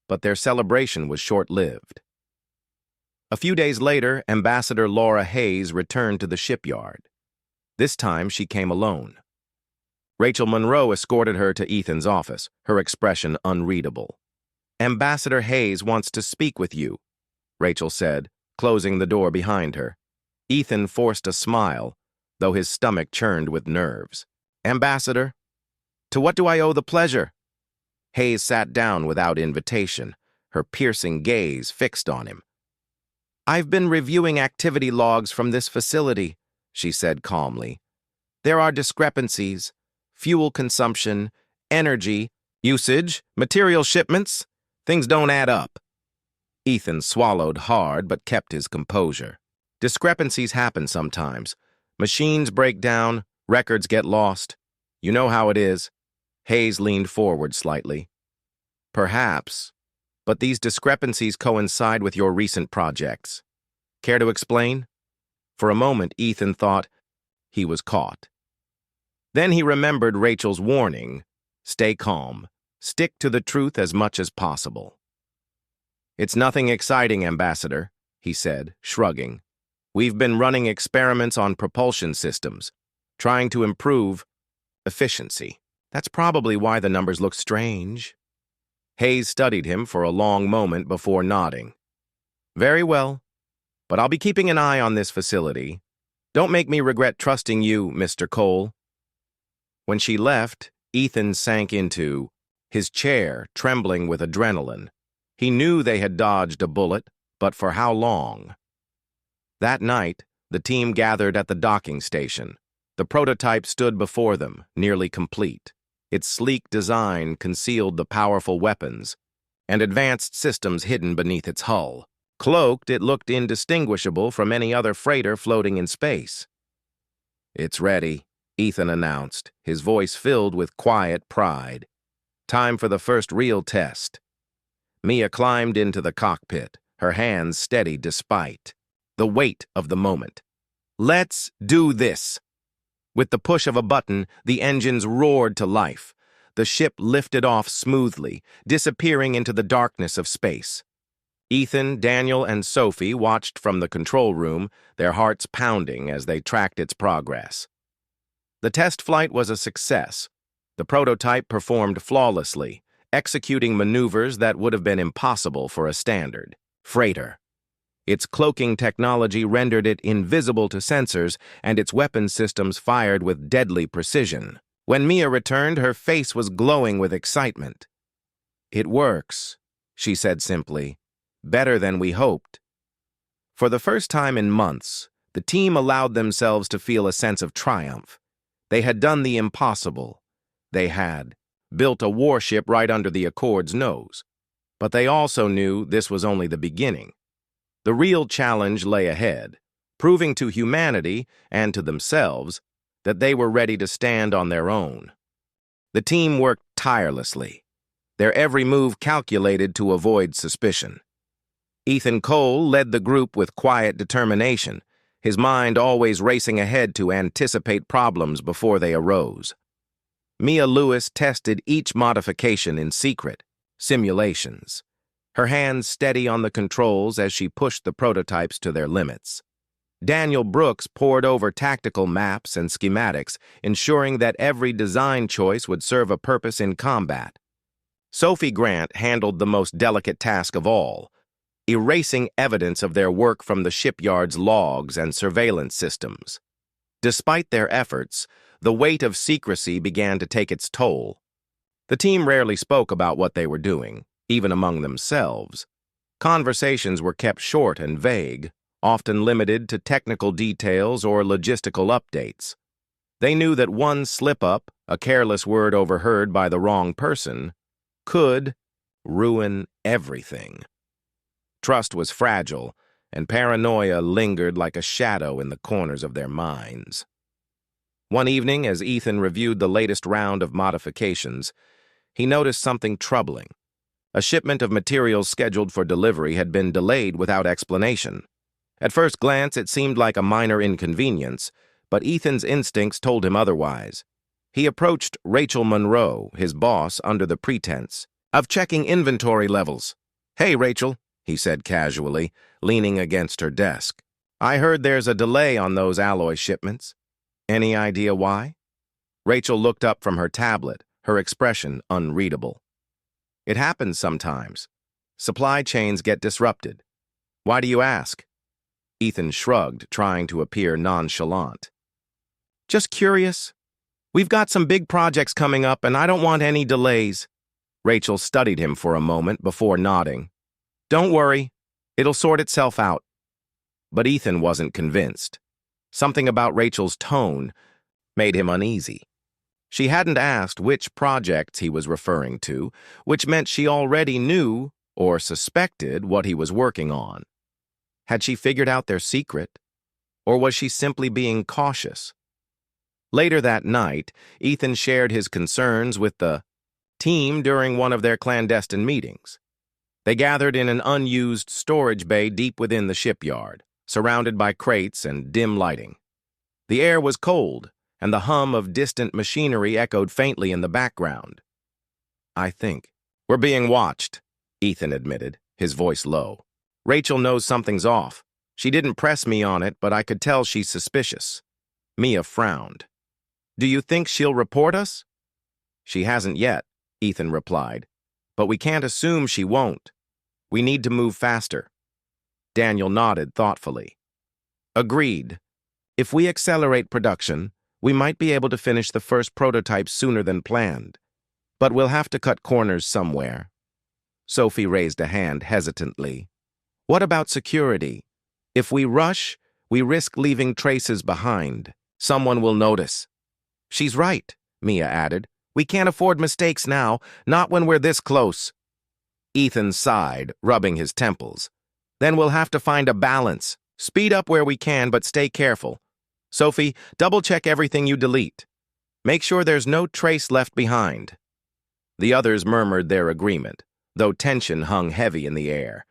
but their celebration was short-lived. A few days later, Ambassador Laura Hayes returned to the shipyard. This time, she came alone. Rachel Monroe escorted her to Ethan's office, her expression unreadable. "Ambassador Hayes wants to speak with you," Rachel said, closing the door behind her. Ethan forced a smile, though his stomach churned with nerves. "Ambassador, to what do I owe the pleasure?" Hayes sat down without invitation, her piercing gaze fixed on him. "I've been reviewing activity logs from this facility," she said calmly. "There are discrepancies. Fuel consumption, energy, usage, material shipments. Things don't add up." Ethan swallowed hard but kept his composure. Discrepancies happen sometimes. Machines break down, records get lost. You know how it is. Hayes leaned forward slightly. "Perhaps, but these discrepancies coincide with your recent projects. Care to explain?" For a moment, Ethan thought he was caught. Then he remembered Rachel's warning, "Stay calm. Stick to the truth as much as possible." "It's nothing exciting, Ambassador," he said, shrugging. "We've been running experiments on propulsion systems, trying to improve efficiency. That's probably why the numbers look strange." Hayes studied him for a long moment before nodding. "Very well, but I'll be keeping an eye on this facility. Don't make me regret trusting you, Mr. Cole." When she left, Ethan sank into his chair, trembling with adrenaline. He knew they had dodged a bullet, but for how long? That night, the team gathered at the docking station. The prototype stood before them, nearly complete. Its sleek design concealed the powerful weapons and advanced systems hidden beneath its hull. Cloaked, it looked indistinguishable from any other freighter floating in space. "It's ready," Ethan announced, his voice filled with quiet pride. "Time for the first real test." Mia climbed into the cockpit, her hands steady despite the weight of the moment. "Let's do this." With the push of a button, the engines roared to life. The ship lifted off smoothly, disappearing into the darkness of space. Ethan, Daniel, and Sophie watched from the control room, their hearts pounding as they tracked its progress. The test flight was a success. The prototype performed flawlessly, executing maneuvers that would have been impossible for a standard freighter. Its cloaking technology rendered it invisible to sensors, and its weapon systems fired with deadly precision. When Mia returned, her face was glowing with excitement. "It works," she said simply. "Better than we hoped." For the first time in months, the team allowed themselves to feel a sense of triumph. They had done the impossible. They had built a warship right under the Accord's nose. But they also knew this was only the beginning. The real challenge lay ahead, proving to humanity and to themselves that they were ready to stand on their own. The team worked tirelessly, their every move calculated to avoid suspicion. Ethan Cole led the group with quiet determination, his mind always racing ahead to anticipate problems before they arose. Mia Lewis tested each modification in secret, simulations, her hands steady on the controls as she pushed the prototypes to their limits. Daniel Brooks pored over tactical maps and schematics, ensuring that every design choice would serve a purpose in combat. Sophie Grant handled the most delicate task of all, erasing evidence of their work from the shipyard's logs and surveillance systems. Despite their efforts, the weight of secrecy began to take its toll. The team rarely spoke about what they were doing, even among themselves. Conversations were kept short and vague, often limited to technical details or logistical updates. They knew that one slip-up, a careless word overheard by the wrong person, could ruin everything. Trust was fragile, and paranoia lingered like a shadow in the corners of their minds. One evening, as Ethan reviewed the latest round of modifications, he noticed something troubling. A shipment of materials scheduled for delivery had been delayed without explanation. At first glance, it seemed like a minor inconvenience, but Ethan's instincts told him otherwise. He approached Rachel Monroe, his boss, under the pretense of checking inventory levels. "Hey, Rachel," he said casually, leaning against her desk. "I heard there's a delay on those alloy shipments. Any idea why?" Rachel looked up from her tablet, her expression unreadable. "It happens sometimes. Supply chains get disrupted. Why do you ask?" Ethan shrugged, trying to appear nonchalant. "Just curious. We've got some big projects coming up, and I don't want any delays." Rachel studied him for a moment before nodding. "Don't worry. It'll sort itself out." But Ethan wasn't convinced. Something about Rachel's tone made him uneasy. She hadn't asked which projects he was referring to, which meant she already knew or suspected what he was working on. Had she figured out their secret, or was she simply being cautious? Later that night, Ethan shared his concerns with the team during one of their clandestine meetings. They gathered in an unused storage bay deep within the shipyard, surrounded by crates and dim lighting. The air was cold, and the hum of distant machinery echoed faintly in the background. "I think we're being watched," Ethan admitted, his voice low. "Rachel knows something's off. She didn't press me on it, but I could tell she's suspicious." Mia frowned. "Do you think she'll report us?" "She hasn't yet," Ethan replied, "but we can't assume she won't. We need to move faster." Daniel nodded thoughtfully. "Agreed. If we accelerate production, we might be able to finish the first prototype sooner than planned. But we'll have to cut corners somewhere." Sophie raised a hand hesitantly. "What about security? If we rush, we risk leaving traces behind. Someone will notice." "She's right," Mia added. "We can't afford mistakes now, not when we're this close." Ethan sighed, rubbing his temples. "Then we'll have to find a balance. Speed up where we can, but stay careful. Sophie, double-check everything you delete. Make sure there's no trace left behind." The others murmured their agreement, though tension hung heavy in the air.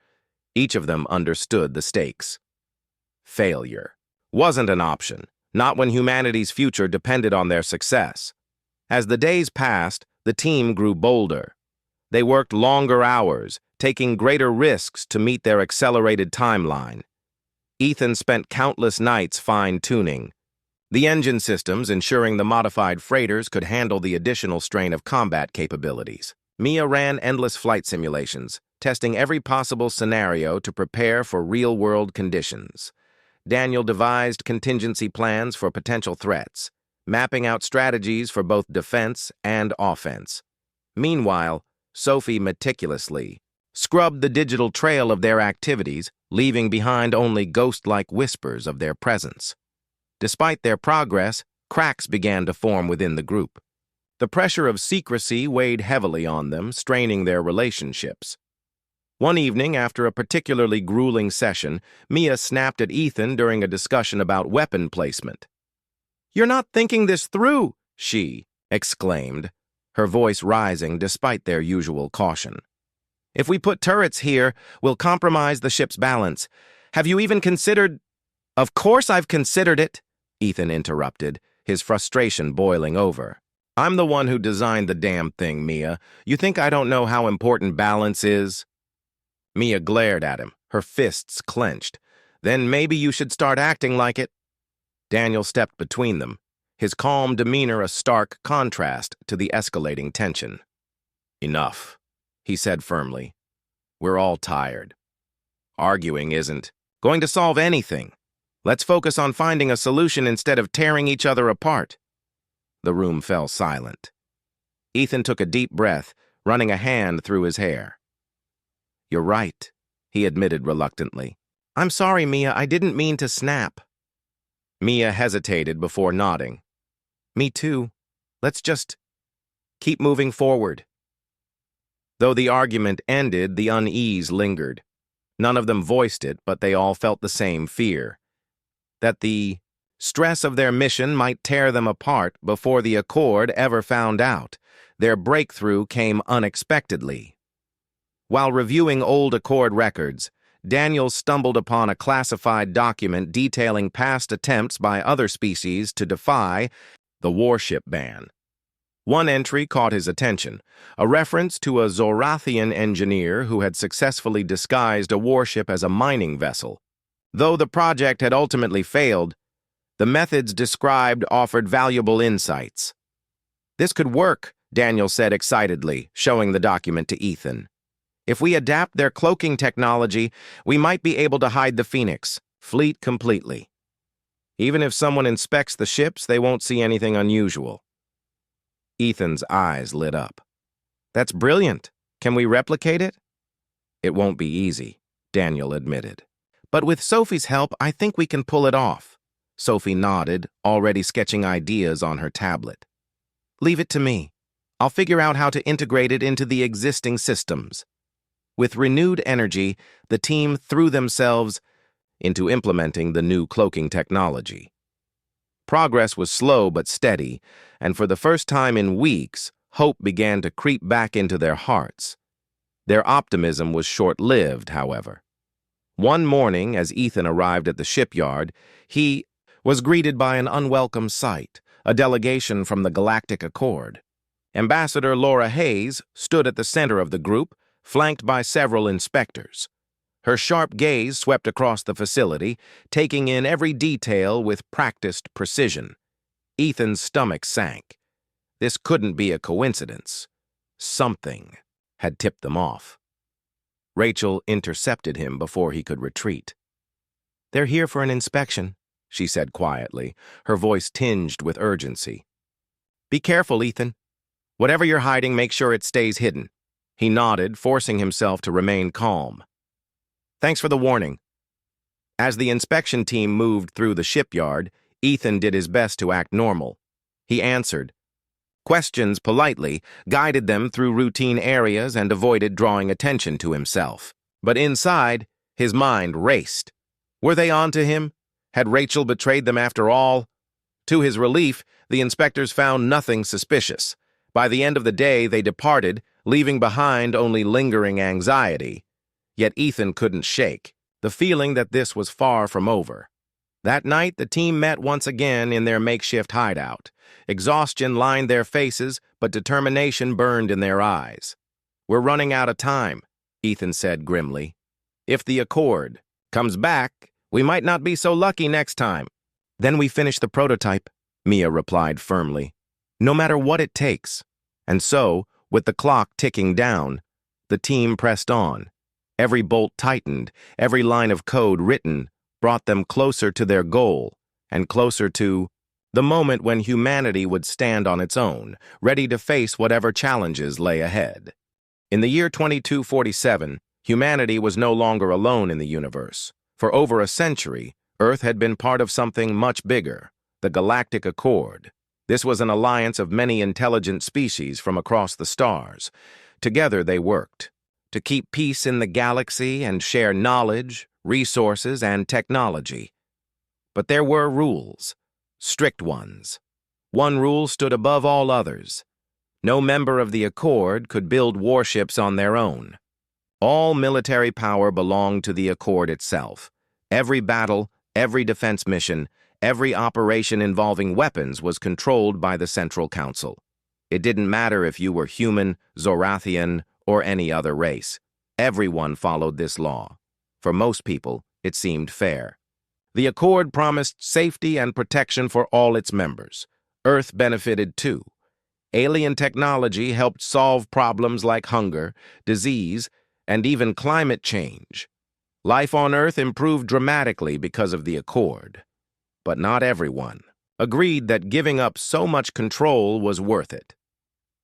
Each of them understood the stakes. Failure wasn't an option, not when humanity's future depended on their success. As the days passed, the team grew bolder. They worked longer hours, taking greater risks to meet their accelerated timeline. Ethan spent countless nights fine-tuning the engine systems, ensuring the modified freighters could handle the additional strain of combat capabilities. Mia ran endless flight simulations, testing every possible scenario to prepare for real-world conditions. Daniel devised contingency plans for potential threats, mapping out strategies for both defense and offense. Meanwhile, Sophie meticulously scrubbed the digital trail of their activities, leaving behind only ghost-like whispers of their presence. Despite their progress, cracks began to form within the group. The pressure of secrecy weighed heavily on them, straining their relationships. One evening, after a particularly grueling session, Mia snapped at Ethan during a discussion about weapon placement. "You're not thinking this through," she exclaimed, her voice rising despite their usual caution. "If we put turrets here, we'll compromise the ship's balance. Have you even considered—" "Of course I've considered it," Ethan interrupted, his frustration boiling over. "I'm the one who designed the damn thing, Mia. You think I don't know how important balance is?" Mia glared at him, her fists clenched. "Then maybe you should start acting like it." Daniel stepped between them, his calm demeanor a stark contrast to the escalating tension. "Enough," he said firmly. "We're all tired." Arguing isn't going to solve anything. Let's focus on finding a solution instead of tearing each other apart. The room fell silent. Ethan took a deep breath, running a hand through his hair. "You're right," he admitted reluctantly. "I'm sorry, Mia, I didn't mean to snap." Mia hesitated before nodding. "Me too. Let's just keep moving forward." Though the argument ended, the unease lingered. None of them voiced it, but they all felt the same fear. That the stress of their mission might tear them apart before the Accord ever found out. Their breakthrough came unexpectedly. While reviewing old Accord records, Daniel stumbled upon a classified document detailing past attempts by other species to defy the warship ban. One entry caught his attention, a reference to a Zorathian engineer who had successfully disguised a warship as a mining vessel. Though the project had ultimately failed, the methods described offered valuable insights. "This could work," Daniel said excitedly, showing the document to Ethan. "If we adapt their cloaking technology, we might be able to hide the Phoenix fleet completely. Even if someone inspects the ships, they won't see anything unusual." Ethan's eyes lit up. "That's brilliant. Can we replicate it?" "It won't be easy," Daniel admitted. "But with Sophie's help, I think we can pull it off." Sophie nodded, already sketching ideas on her tablet. "Leave it to me. I'll figure out how to integrate it into the existing systems." With renewed energy, the team threw themselves into implementing the new cloaking technology. Progress was slow but steady, and for the first time in weeks, hope began to creep back into their hearts. Their optimism was short-lived, however. One morning, as Ethan arrived at the shipyard, he was greeted by an unwelcome sight, a delegation from the Galactic Accord. Ambassador Laura Hayes stood at the center of the group, flanked by several inspectors. Her sharp gaze swept across the facility, taking in every detail with practiced precision. Ethan's stomach sank. This couldn't be a coincidence. Something had tipped them off. Rachel intercepted him before he could retreat. "They're here for an inspection," she said quietly, her voice tinged with urgency. "Be careful, Ethan. Whatever you're hiding, make sure it stays hidden." He nodded, forcing himself to remain calm. "Thanks for the warning." As the inspection team moved through the shipyard, Ethan did his best to act normal. He answered questions politely, guided them through routine areas, and avoided drawing attention to himself. But inside, his mind raced. Were they on to him? Had Rachel betrayed them after all? To his relief, the inspectors found nothing suspicious. By the end of the day, they departed, leaving behind only lingering anxiety. Yet Ethan couldn't shake the feeling that this was far from over. That night, the team met once again in their makeshift hideout. Exhaustion lined their faces, but determination burned in their eyes. "We're running out of time," Ethan said grimly. "If the Accord comes back, we might not be so lucky next time." "Then we finish the prototype," Mia replied firmly. "No matter what it takes." And so, with the clock ticking down, the team pressed on. Every bolt tightened, every line of code written, brought them closer to their goal, and closer to the moment when humanity would stand on its own, ready to face whatever challenges lay ahead. In the year 2247, humanity was no longer alone in the universe. For over a century, Earth had been part of something much bigger, the Galactic Accord. This was an alliance of many intelligent species from across the stars. Together they worked to keep peace in the galaxy and share knowledge, resources, and technology. But there were rules, strict ones. One rule stood above all others. No member of the Accord could build warships on their own. All military power belonged to the Accord itself. Every battle, every defense mission, every operation involving weapons was controlled by the Central Council. It didn't matter if you were human, Zorathian, or any other race. Everyone followed this law. For most people, it seemed fair. The Accord promised safety and protection for all its members. Earth benefited too. Alien technology helped solve problems like hunger, disease, and even climate change. Life on Earth improved dramatically because of the Accord. But not everyone agreed that giving up so much control was worth it.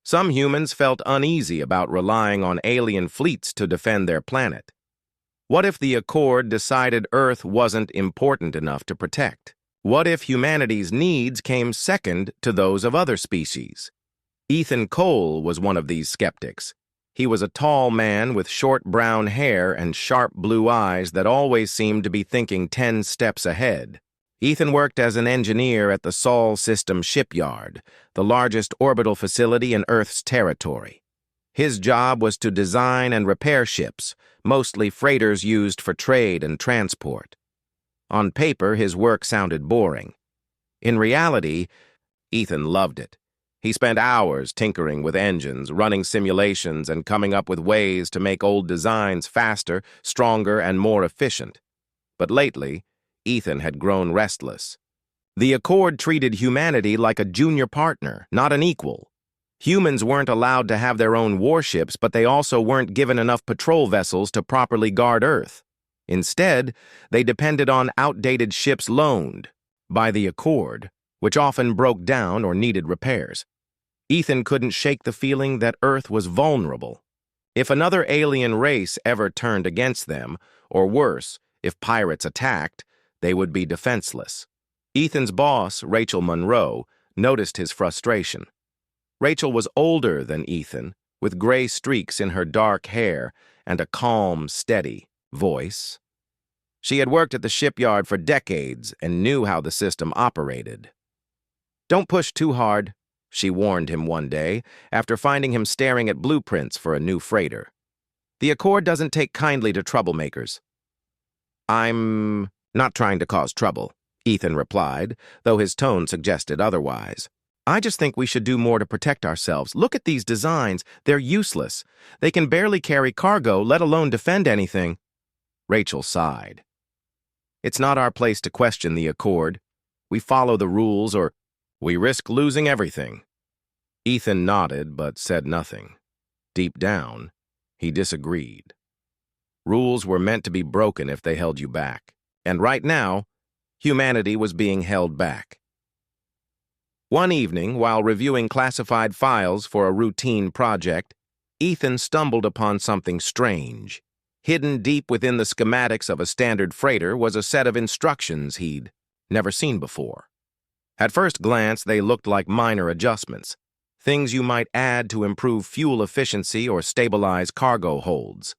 Some humans felt uneasy about relying on alien fleets to defend their planet. What if the Accord decided Earth wasn't important enough to protect? What if humanity's needs came second to those of other species? Ethan Cole was one of these skeptics. He was a tall man with short brown hair and sharp blue eyes that always seemed to be thinking 10 steps ahead. Ethan worked as an engineer at the Sol System shipyard, the largest orbital facility in Earth's territory. His job was to design and repair ships, mostly freighters used for trade and transport. On paper, his work sounded boring. In reality, Ethan loved it. He spent hours tinkering with engines, running simulations, and coming up with ways to make old designs faster, stronger, and more efficient. But lately, Ethan had grown restless. The Accord treated humanity like a junior partner, not an equal. Humans weren't allowed to have their own warships, but they also weren't given enough patrol vessels to properly guard Earth. Instead, they depended on outdated ships loaned by the Accord, which often broke down or needed repairs. Ethan couldn't shake the feeling that Earth was vulnerable. If another alien race ever turned against them, or worse, if pirates attacked, they would be defenseless. Ethan's boss, Rachel Monroe, noticed his frustration. Rachel was older than Ethan, with gray streaks in her dark hair and a calm, steady voice. She had worked at the shipyard for decades and knew how the system operated. "Don't push too hard," she warned him one day, after finding him staring at blueprints for a new freighter. "The Accord doesn't take kindly to troublemakers." "I'm not trying to cause trouble," Ethan replied, though his tone suggested otherwise. "I just think we should do more to protect ourselves. Look at these designs. They're useless. They can barely carry cargo, let alone defend anything." Rachel sighed. "It's not our place to question the Accord. We follow the rules or we risk losing everything." Ethan nodded but said nothing. Deep down, he disagreed. Rules were meant to be broken if they held you back. And right now, humanity was being held back. One evening, while reviewing classified files for a routine project, Ethan stumbled upon something strange. Hidden deep within the schematics of a standard freighter was a set of instructions he'd never seen before. At first glance, they looked like minor adjustments, things you might add to improve fuel efficiency or stabilize cargo holds.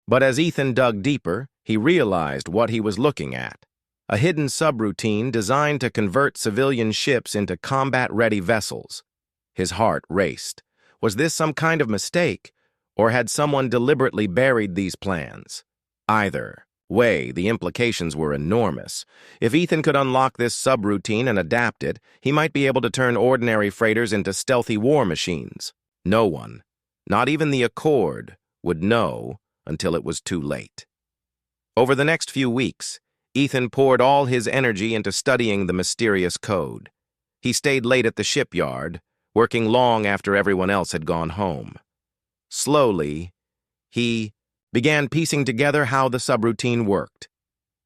But as Ethan dug deeper, he realized what he was looking at. A hidden subroutine designed to convert civilian ships into combat-ready vessels. His heart raced. Was this some kind of mistake, or had someone deliberately buried these plans? Either way, the implications were enormous. If Ethan could unlock this subroutine and adapt it, he might be able to turn ordinary freighters into stealthy war machines. No one, not even the Accord, would know until it was too late. Over the next few weeks, Ethan poured all his energy into studying the mysterious code. He stayed late at the shipyard, working long after everyone else had gone home. Slowly, he began piecing together how the subroutine worked.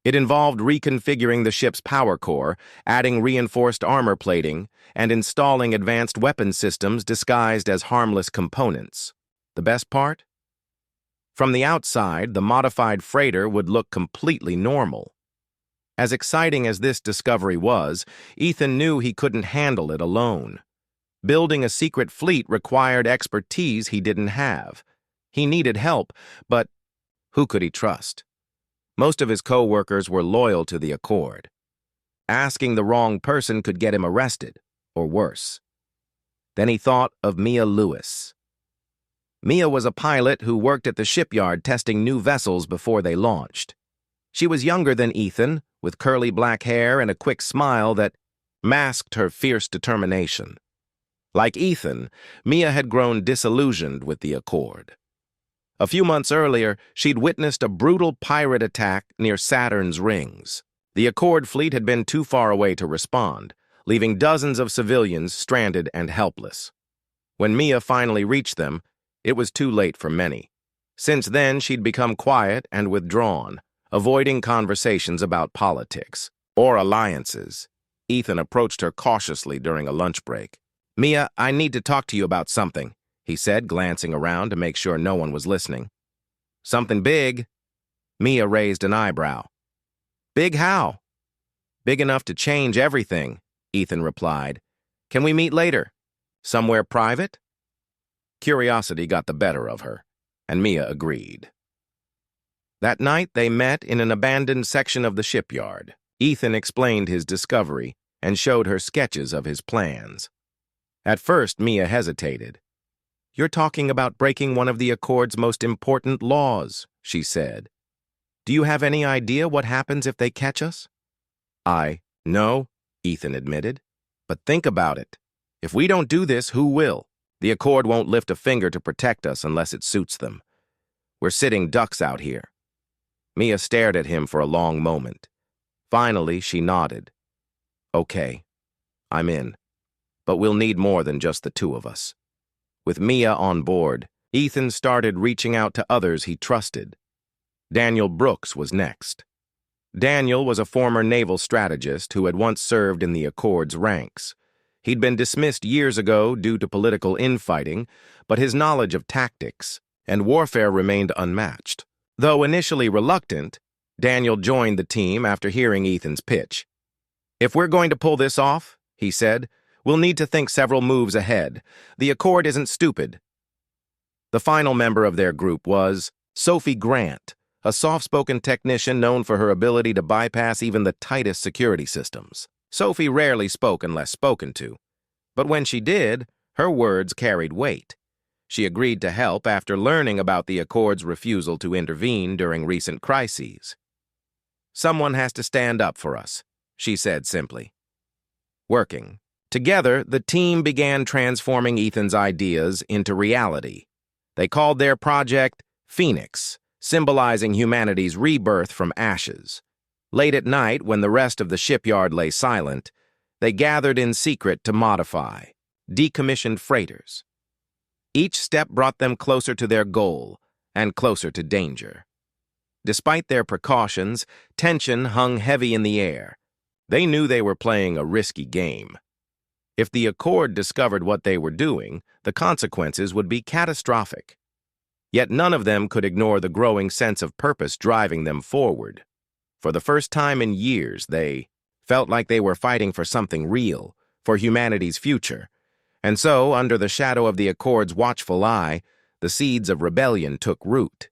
It involved reconfiguring the ship's power core, adding reinforced armor plating, and installing advanced weapon systems disguised as harmless components. The best part? From the outside, the modified freighter would look completely normal. As exciting as this discovery was, Ethan knew he couldn't handle it alone. Building a secret fleet required expertise he didn't have. He needed help, but who could he trust? Most of his co-workers were loyal to the Accord. Asking the wrong person could get him arrested, or worse. Then he thought of Mia Lewis. Mia was a pilot who worked at the shipyard testing new vessels before they launched. She was younger than Ethan, with curly black hair and a quick smile that masked her fierce determination. Like Ethan, Mia had grown disillusioned with the Accord. A few months earlier, she'd witnessed a brutal pirate attack near Saturn's rings. The Accord fleet had been too far away to respond, leaving dozens of civilians stranded and helpless. When Mia finally reached them, it was too late for many. Since then, she'd become quiet and withdrawn, avoiding conversations about politics or alliances. Ethan approached her cautiously during a lunch break. "Mia, I need to talk to you about something," he said, glancing around to make sure no one was listening. "Something big?" Mia raised an eyebrow. "Big how?" "Big enough to change everything," Ethan replied. "Can we meet later? Somewhere private?" Curiosity got the better of her, and Mia agreed. That night, they met in an abandoned section of the shipyard. Ethan explained his discovery and showed her sketches of his plans. At first, Mia hesitated. "You're talking about breaking one of the Accord's most important laws," she said. "Do you have any idea what happens if they catch us?" "No," Ethan admitted. "But think about it. If we don't do this, who will? The Accord won't lift a finger to protect us unless it suits them. We're sitting ducks out here." Mia stared at him for a long moment. Finally, she nodded. "Okay, I'm in. But we'll need more than just the two of us." With Mia on board, Ethan started reaching out to others he trusted. Daniel Brooks was next. Daniel was a former naval strategist who had once served in the Accord's ranks. He'd been dismissed years ago due to political infighting, but his knowledge of tactics and warfare remained unmatched. Though initially reluctant, Daniel joined the team after hearing Ethan's pitch. "If we're going to pull this off," he said, "we'll need to think several moves ahead. The Accord isn't stupid." The final member of their group was Sophie Grant, a soft-spoken technician known for her ability to bypass even the tightest security systems. Sophie rarely spoke unless spoken to, but when she did, her words carried weight. She agreed to help after learning about the Accord's refusal to intervene during recent crises. "Someone has to stand up for us," she said simply. Working together, the team began transforming Ethan's ideas into reality. They called their project Phoenix, symbolizing humanity's rebirth from ashes. Late at night, when the rest of the shipyard lay silent, they gathered in secret to modify decommissioned freighters. Each step brought them closer to their goal and closer to danger. Despite their precautions, tension hung heavy in the air. They knew they were playing a risky game. If the Accord discovered what they were doing, the consequences would be catastrophic. Yet none of them could ignore the growing sense of purpose driving them forward. For the first time in years, they felt like they were fighting for something real, for humanity's future. And so, under the shadow of the Accord's watchful eye, the seeds of rebellion took root.